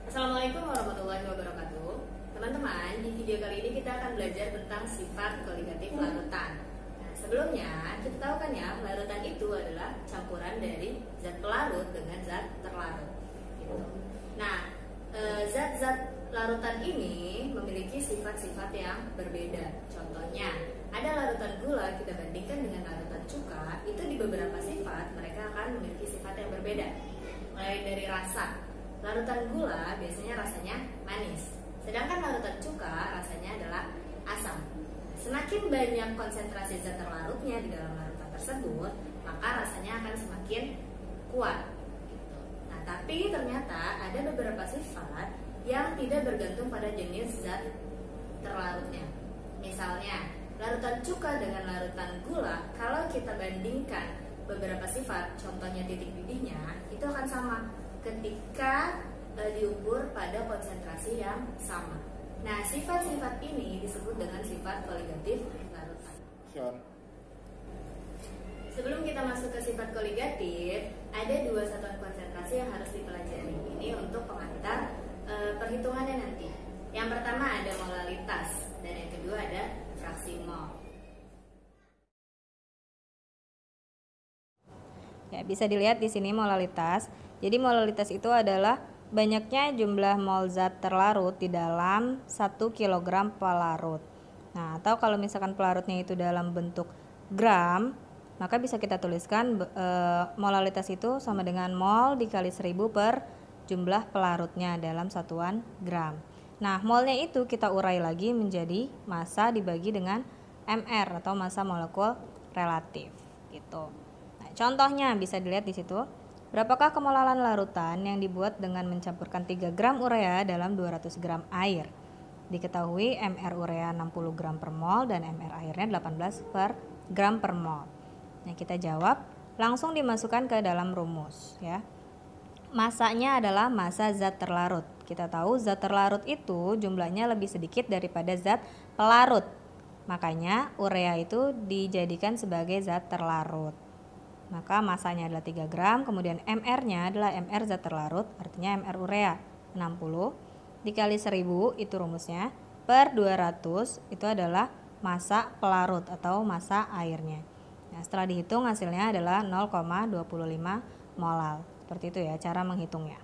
Assalamualaikum warahmatullahi wabarakatuh. Teman-teman, di video kali ini kita akan belajar tentang sifat koligatif larutan. Nah, sebelumnya kita tahu kan ya, larutan itu adalah campuran dari zat pelarut dengan zat terlarut. Gitu. Nah, zat-zat larutan ini memiliki sifat-sifat yang berbeda. Contohnya, ada larutan gula kita bandingkan dengan larutan cuka, itu di beberapa sifat mereka akan memiliki sifat yang berbeda. Mulai dari rasa, larutan gula biasanya rasanya manis, sedangkan larutan cuka rasanya adalah asam. Semakin banyak konsentrasi zat terlarutnya di dalam larutan tersebut, maka rasanya akan semakin kuat. Nah, tapi ternyata ada beberapa sifat yang tidak bergantung pada jenis zat terlarutnya. Misalnya, larutan cuka dengan larutan gula, kalau kita bandingkan beberapa sifat, contohnya titik didihnya, itu akan sama ketika diukur pada konsentrasi yang sama. Nah, sifat-sifat ini disebut dengan sifat koligatif larutan. Sebelum kita masuk ke sifat koligatif, ada dua satuan konsentrasi yang harus dipelajari. Ini untuk pengantar perhitungannya nanti. Yang pertama ada molalitas dan yang kedua ada fraksi mol. Ya, bisa dilihat di sini molalitas. Jadi molalitas itu adalah banyaknya jumlah mol zat terlarut di dalam 1 kg pelarut. Nah, atau kalau misalkan pelarutnya itu dalam bentuk gram, maka bisa kita tuliskan molalitas itu sama dengan mol dikali 1000 per jumlah pelarutnya dalam satuan gram. Nah, molnya itu kita urai lagi menjadi massa dibagi dengan mR atau massa molekul relatif gitu. Nah, contohnya bisa dilihat di situ. Berapakah kemolalan larutan yang dibuat dengan mencampurkan 3 gram urea dalam 200 gram air? Diketahui mR urea 60 gram per mol dan mR airnya 18 per gram per mol. Nah, kita jawab, langsung dimasukkan ke dalam rumus ya. Masanya adalah massa zat terlarut. Kita tahu zat terlarut itu jumlahnya lebih sedikit daripada zat pelarut. Makanya urea itu dijadikan sebagai zat terlarut. Maka masanya adalah 3 gram, kemudian MR-nya adalah MR zat terlarut, artinya MR urea 60 dikali 1000 itu rumusnya, per 200 itu adalah massa pelarut atau massa airnya. Nah, setelah dihitung hasilnya adalah 0,25 molal. Seperti itu ya cara menghitungnya.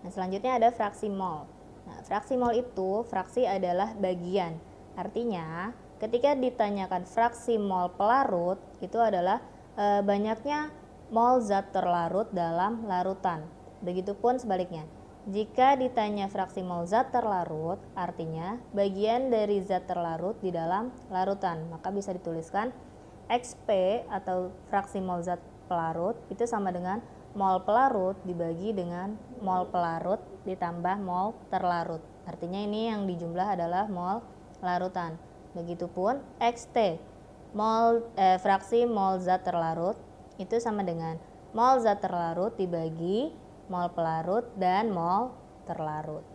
Nah, selanjutnya ada fraksi mol. Nah, fraksi mol itu, fraksi adalah bagian. Artinya, ketika ditanyakan fraksi mol pelarut, itu adalah banyaknya mol zat terlarut dalam larutan. Begitupun sebaliknya. Jika ditanya fraksi mol zat terlarut, artinya bagian dari zat terlarut di dalam larutan. Maka bisa dituliskan XP atau fraksi mol zat pelarut itu sama dengan mol pelarut dibagi dengan mol pelarut ditambah mol terlarut. Artinya ini yang dijumlah adalah mol larutan. Begitupun XT fraksi mol zat terlarut itu sama dengan mol zat terlarut dibagi mol pelarut dan mol terlarut.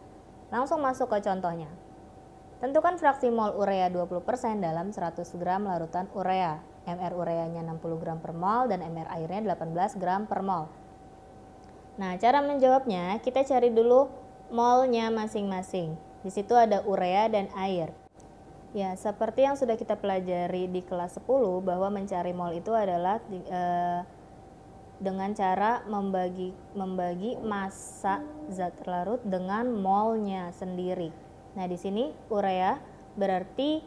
Langsung masuk ke contohnya. Tentukan fraksi mol urea 20% dalam 100 gram larutan urea. MR ureanya 60 gram per mol dan MR airnya 18 gram per mol. Nah, cara menjawabnya kita cari dulu molnya masing-masing. Di situ ada urea dan air. Ya, seperti yang sudah kita pelajari di kelas 10 bahwa mencari mol itu adalah dengan cara membagi massa zat terlarut dengan molnya sendiri. Nah, di sini urea berarti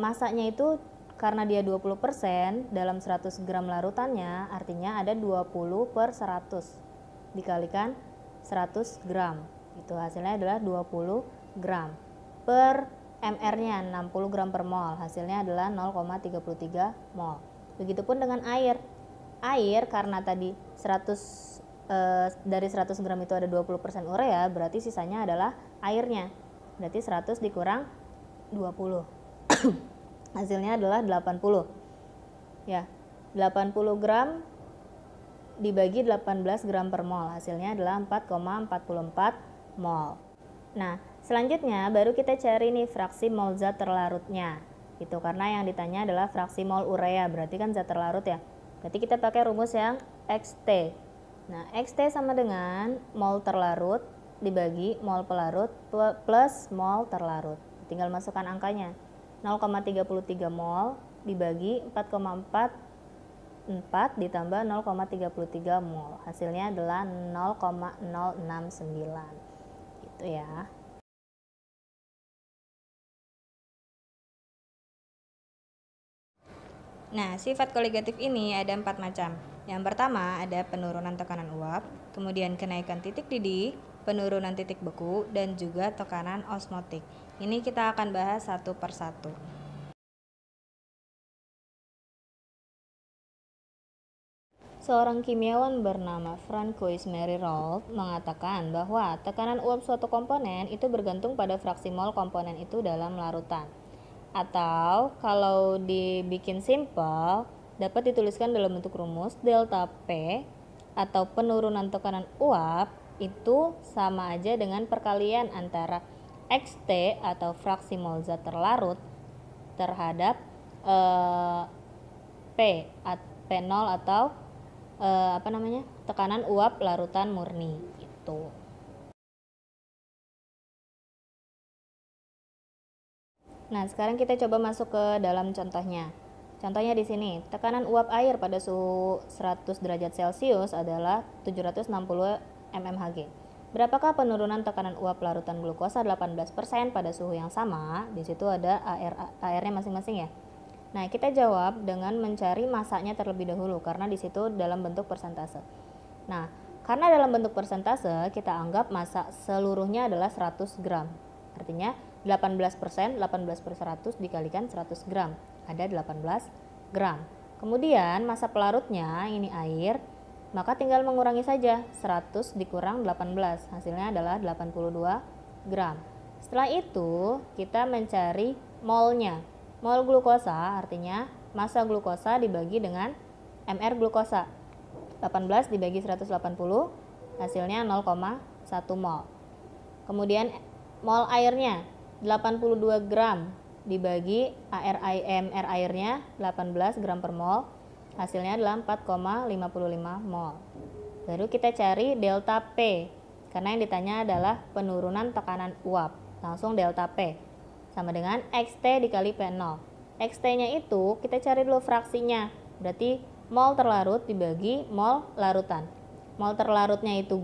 massanya itu karena dia 20% dalam 100 gram larutannya, artinya ada 20 per 100 dikalikan 100 gram. Itu hasilnya adalah 20 gram per MR-nya 60 gram per mol, hasilnya adalah 0,33 mol. Begitupun dengan air. Air karena tadi 100 dari 100 gram itu ada 20% urea, berarti sisanya adalah airnya. Berarti 100 dikurang 20. Hasilnya adalah 80. Ya, 80 gram dibagi 18 gram per mol, hasilnya adalah 4,44 mol. Nah, selanjutnya baru kita cari nih fraksi mol zat terlarutnya. Itu karena yang ditanya adalah fraksi mol urea, berarti kan zat terlarut ya. Berarti kita pakai rumus yang XT. Nah, XT sama dengan mol terlarut dibagi mol pelarut plus mol terlarut. Tinggal masukkan angkanya. 0,33 mol dibagi 4,44 ditambah 0,33 mol. Hasilnya adalah 0,069. Gitu ya. Nah, sifat koligatif ini ada 4 macam. Yang pertama ada penurunan tekanan uap, kemudian kenaikan titik didih, penurunan titik beku, dan juga tekanan osmotik. Ini kita akan bahas satu per satu. Seorang kimiawan bernama Francois Merirold mengatakan bahwa tekanan uap suatu komponen itu bergantung pada fraksi mol komponen itu dalam larutan. Atau kalau dibikin simpel, dapat dituliskan dalam bentuk rumus delta P atau penurunan tekanan uap itu sama aja dengan perkalian antara XT atau fraksi mol zat terlarut terhadap P0 atau tekanan uap larutan murni gitu. Nah, sekarang kita coba masuk ke dalam contohnya. Contohnya di sini, tekanan uap air pada suhu 100 derajat Celcius adalah 760 mmHg. Berapakah penurunan tekanan uap larutan glukosa 18% pada suhu yang sama? Di situ ada airnya masing-masing ya. Nah, kita jawab dengan mencari masanya terlebih dahulu karena di situ dalam bentuk persentase. Nah, karena dalam bentuk persentase, kita anggap massa seluruhnya adalah 100 gram. Artinya 18% 100 dikalikan 100 gram, ada 18 gram. Kemudian massa pelarutnya ini air, maka tinggal mengurangi saja 100 dikurang 18, hasilnya adalah 82 gram. Setelah itu kita mencari molnya. Mol glukosa artinya massa glukosa dibagi dengan mR glukosa. 18 dibagi 180 hasilnya 0,1 mol. Kemudian mol airnya 82 gram dibagi mR airnya 18 gram per mol, hasilnya adalah 4,55 mol. Baru kita cari delta P, karena yang ditanya adalah penurunan tekanan uap. Langsung delta P sama dengan XT dikali P0. XT-nya itu kita cari dulu fraksinya, berarti mol terlarut dibagi mol larutan. Mol terlarutnya itu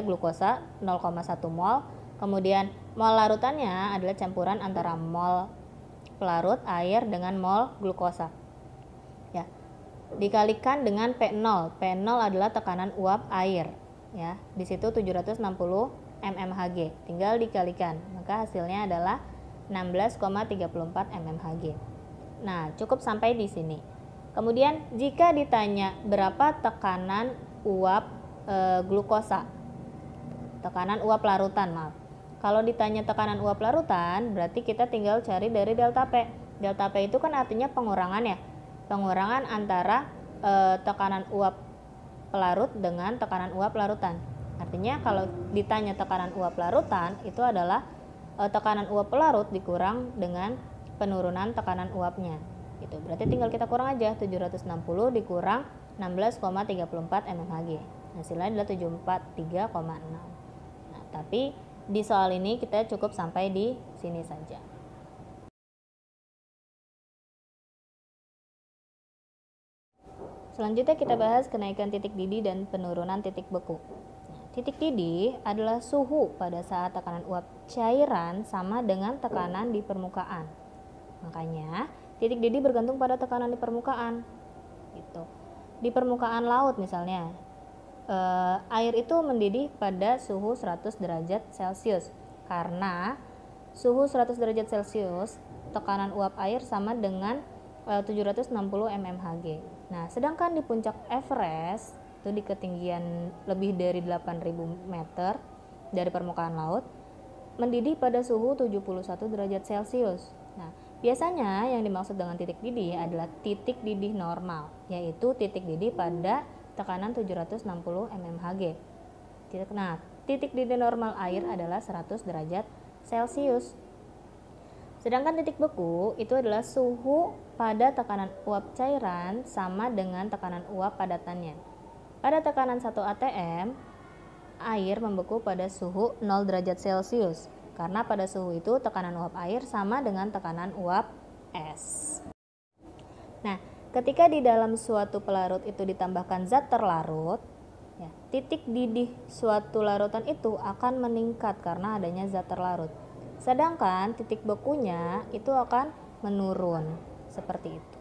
glukosa 0,1 mol. Kemudian mol larutannya adalah campuran antara mol pelarut air dengan mol glukosa. Ya. Dikalikan dengan P0. P0 adalah tekanan uap air, ya. Di situ 760 mmHg. Tinggal dikalikan, maka hasilnya adalah 16,34 mmHg. Nah, cukup sampai di sini. Kemudian jika ditanya berapa tekanan uap glukosa, tekanan uap larutan, maaf. Kalau ditanya tekanan uap larutan, berarti kita tinggal cari dari delta P. Delta P itu kan artinya pengurangan ya. Pengurangan antara tekanan uap pelarut dengan tekanan uap larutan. Artinya kalau ditanya tekanan uap larutan, itu adalah tekanan uap pelarut dikurang dengan penurunan tekanan uapnya. Gitu. Berarti tinggal kita kurang aja 760 dikurang 16,34 mmHg. Hasilnya adalah 743,6. Nah, tapi di soal ini kita cukup sampai di sini saja. Selanjutnya kita bahas kenaikan titik didih dan penurunan titik beku. Titik didih adalah suhu pada saat tekanan uap cairan sama dengan tekanan di permukaan. Makanya titik didih bergantung pada tekanan di permukaan. Gitu. Di permukaan laut misalnya, air itu mendidih pada suhu 100 derajat Celcius. Karena suhu 100 derajat Celcius, tekanan uap air sama dengan 760 mmHg. Nah, sedangkan di puncak Everest, itu di ketinggian lebih dari 8.000 meter dari permukaan laut, mendidih pada suhu 71 derajat Celcius. Nah, biasanya yang dimaksud dengan titik didih adalah titik didih normal, yaitu titik didih pada tekanan 760 mmHg. Nah, titik didih normal air adalah 100 derajat Celcius. Sedangkan titik beku itu adalah suhu pada tekanan uap cairan sama dengan tekanan uap padatannya. Pada tekanan 1 atm, air membeku pada suhu 0 derajat Celcius. Karena pada suhu itu tekanan uap air sama dengan tekanan uap es. Nah, ketika di dalam suatu pelarut itu ditambahkan zat terlarut, ya, titik didih suatu larutan itu akan meningkat karena adanya zat terlarut. Sedangkan titik bekunya itu akan menurun, seperti itu.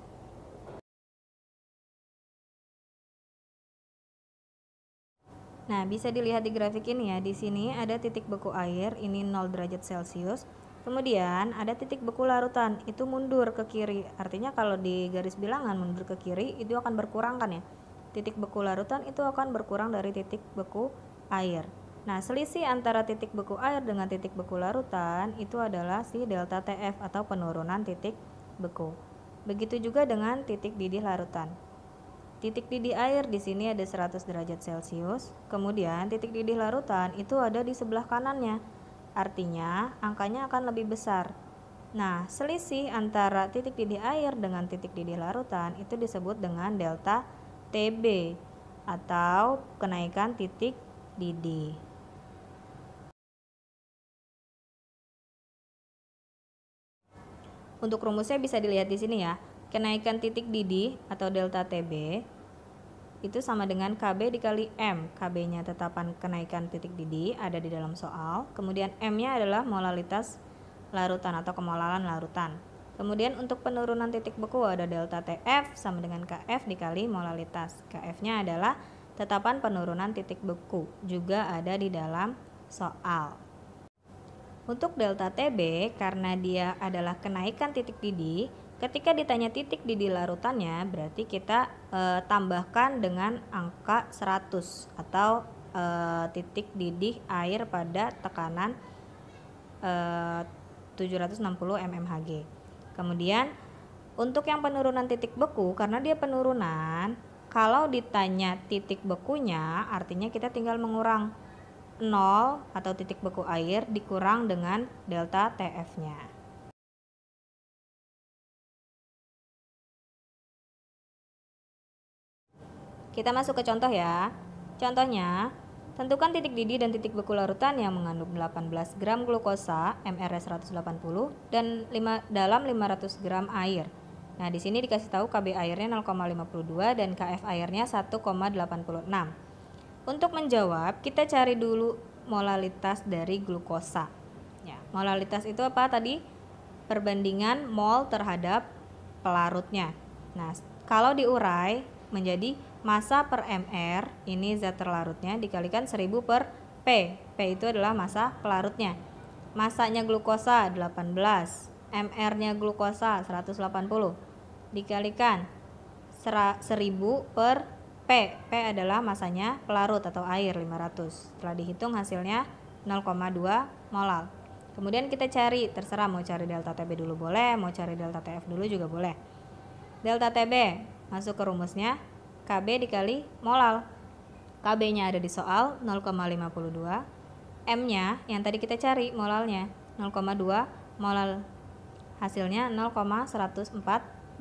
Nah, bisa dilihat di grafik ini ya. Di sini ada titik beku air, ini 0 derajat Celcius. Kemudian ada titik beku larutan, itu mundur ke kiri. Artinya kalau di garis bilangan mundur ke kiri itu akan berkurang kan ya. Titik beku larutan itu akan berkurang dari titik beku air. Nah, selisih antara titik beku air dengan titik beku larutan itu adalah si delta TF atau penurunan titik beku. Begitu juga dengan titik didih larutan. Titik didih air di sini ada 100 derajat Celcius, kemudian titik didih larutan itu ada di sebelah kanannya. Artinya, angkanya akan lebih besar. Nah, selisih antara titik didih air dengan titik didih larutan itu disebut dengan delta TB atau kenaikan titik didih. Untuk rumusnya bisa dilihat di sini ya. Kenaikan titik didih atau delta TB itu sama dengan KB dikali M. KB-nya tetapan kenaikan titik didih ada di dalam soal. Kemudian M-nya adalah molalitas larutan atau kemolalan larutan. Kemudian untuk penurunan titik beku ada delta TF sama dengan KF dikali molalitas. KF-nya adalah tetapan penurunan titik beku, juga ada di dalam soal. Untuk delta TB, karena dia adalah kenaikan titik didih, ketika ditanya titik didih larutannya, berarti kita tambahkan dengan angka 100 atau titik didih air pada tekanan 760 mmHg. Kemudian untuk yang penurunan titik beku, karena dia penurunan, kalau ditanya titik bekunya, artinya kita tinggal mengurang 0 atau titik beku air dikurang dengan delta TF-nya. Kita masuk ke contoh ya. Contohnya, tentukan titik didih dan titik beku larutan yang mengandung 18 gram glukosa MRS 180 dan dalam 500 gram air. Nah, di sini dikasih tahu KB airnya 0,52 dan KF airnya 1,86. Untuk menjawab, kita cari dulu molalitas dari glukosa. Ya, molalitas itu apa tadi? Perbandingan mol terhadap pelarutnya. Nah, kalau diurai menjadi massa per mr, ini zat terlarutnya dikalikan 1000 per P. P itu adalah massa pelarutnya. Masanya glukosa 18, mr-nya glukosa 180 dikalikan 1000 per P. P adalah masanya pelarut atau air 500. Setelah dihitung hasilnya 0,2 molal. Kemudian kita cari, terserah mau cari delta TB dulu boleh, mau cari delta TF dulu juga boleh. Delta TB masuk ke rumusnya KB dikali molal. KB-nya ada di soal 0,52. M-nya yang tadi kita cari molalnya 0,2 molal. Hasilnya 0,104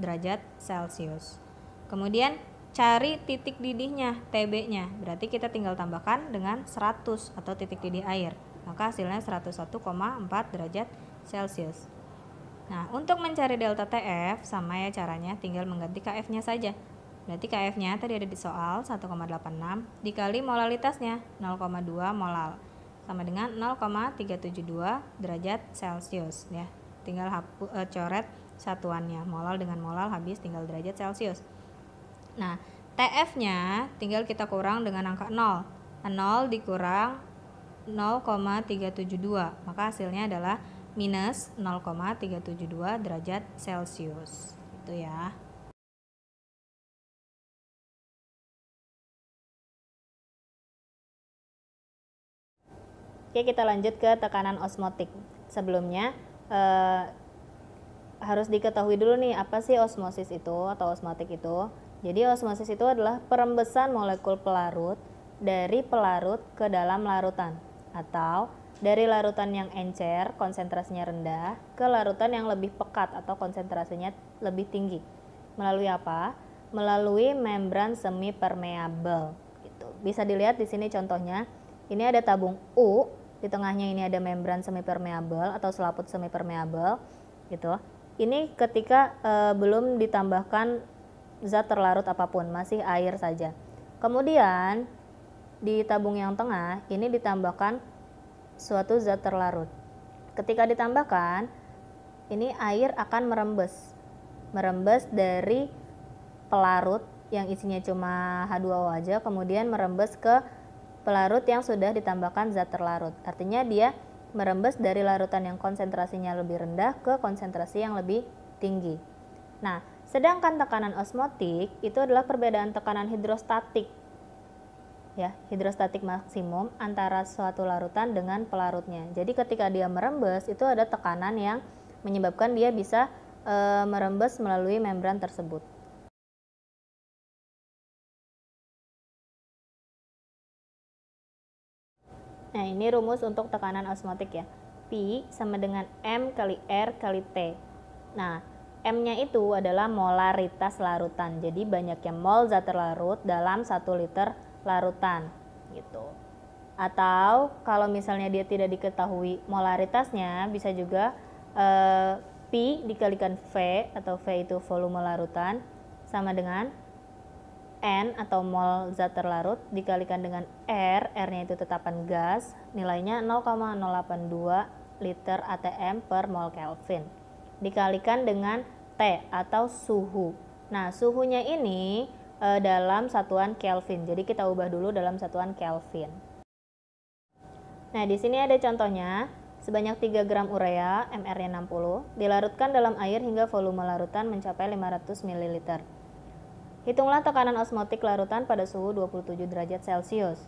derajat Celcius. Kemudian cari titik didihnya, TB-nya. Berarti kita tinggal tambahkan dengan 100 atau titik didih air. Maka hasilnya 101,4 derajat Celcius. Nah, untuk mencari delta TF sama ya caranya, tinggal mengganti KF-nya saja. Berarti KF-nya tadi ada di soal 1,86 dikali molalitasnya 0,2 molal sama dengan 0,372 derajat Celcius ya. Tinggal coret satuannya, molal dengan molal habis tinggal derajat Celcius. Nah, TF-nya tinggal kita kurang dengan angka 0. 0 dikurang 0,372, maka hasilnya adalah minus 0,372 derajat Celcius. Itu ya. Oke, kita lanjut ke tekanan osmotik. Sebelumnya harus diketahui dulu nih apa sih osmosis itu atau osmotik itu. Jadi osmosis itu adalah perembesan molekul pelarut dari pelarut ke dalam larutan atau dari larutan yang encer, konsentrasinya rendah, ke larutan yang lebih pekat atau konsentrasinya lebih tinggi. Melalui apa? Melalui membran semi permeabel. Gitu. Bisa dilihat di sini contohnya. Ini ada tabung U, di tengahnya ini ada membran semi permeabel atau selaput semi permeabel. Gitu. Ini ketika belum ditambahkan zat terlarut apapun, masih air saja. Kemudian di tabung yang tengah ini ditambahkan suatu zat terlarut. Ketika ditambahkan, ini air akan merembes dari pelarut yang isinya cuma H2O aja, kemudian merembes ke pelarut yang sudah ditambahkan zat terlarut. Artinya dia merembes dari larutan yang konsentrasinya lebih rendah ke konsentrasi yang lebih tinggi. Nah, sedangkan tekanan osmotik itu adalah perbedaan tekanan hidrostatik, ya, hidrostatik maksimum antara suatu larutan dengan pelarutnya. Jadi ketika dia merembes itu ada tekanan yang menyebabkan dia bisa merembes melalui membran tersebut. Nah, ini rumus untuk tekanan osmotik ya. P sama dengan M kali R kali T. Nah, M-nya itu adalah molaritas larutan. Jadi banyaknya mol zat terlarut dalam 1 liter larutan gitu. Atau kalau misalnya dia tidak diketahui molaritasnya, bisa juga P dikalikan V, atau V itu volume larutan, sama dengan N atau mol zat terlarut dikalikan dengan R, R-nya itu tetapan gas, nilainya 0,082 liter atm per mol Kelvin, dikalikan dengan T atau suhu. Nah, suhunya ini dalam satuan Kelvin. Jadi kita ubah dulu dalam satuan Kelvin. Nah, di sini ada contohnya. Sebanyak 3 gram urea, MR-nya 60, dilarutkan dalam air hingga volume larutan mencapai 500 ml. Hitunglah tekanan osmotik larutan pada suhu 27 derajat Celcius.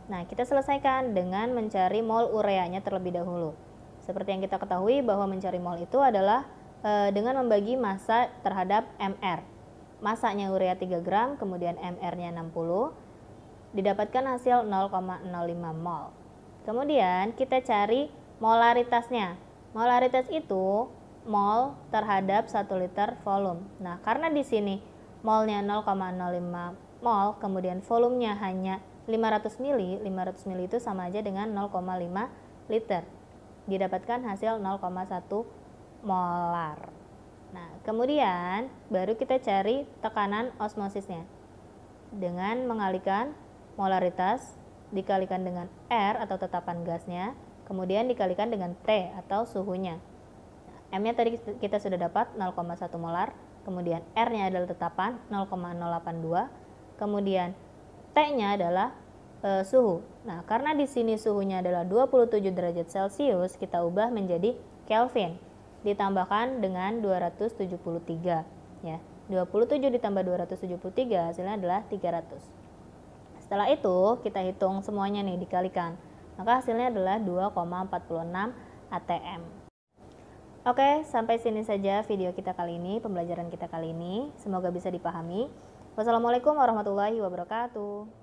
Nah, kita selesaikan dengan mencari mol ureanya terlebih dahulu. Seperti yang kita ketahui bahwa mencari mol itu adalah dengan membagi massa terhadap MR. Massanya urea 3 gram, kemudian MR-nya 60, didapatkan hasil 0,05 mol. Kemudian kita cari molaritasnya. Molaritas itu mol terhadap 1 liter volume. Nah, karena di sini molnya 0,05 mol, kemudian volumenya hanya 500 ml, 500 ml itu sama aja dengan 0,5 liter. Didapatkan hasil 0,1 molar. Nah, kemudian baru kita cari tekanan osmosisnya. Dengan mengalihkan molaritas dikalikan dengan R atau tetapan gasnya, kemudian dikalikan dengan T atau suhunya. M-nya tadi kita sudah dapat 0,1 molar, kemudian R-nya adalah tetapan 0,082, kemudian T-nya adalah suhu. Nah, karena di sini suhunya adalah 27 derajat Celcius, kita ubah menjadi Kelvin. Ditambahkan dengan 273, ya. 27 ditambah 273 hasilnya adalah 300. Setelah itu kita hitung semuanya nih, dikalikan. Maka hasilnya adalah 2,46 atm. Oke, sampai sini saja video kita kali ini, pembelajaran kita kali ini. Semoga bisa dipahami. Wassalamualaikum warahmatullahi wabarakatuh.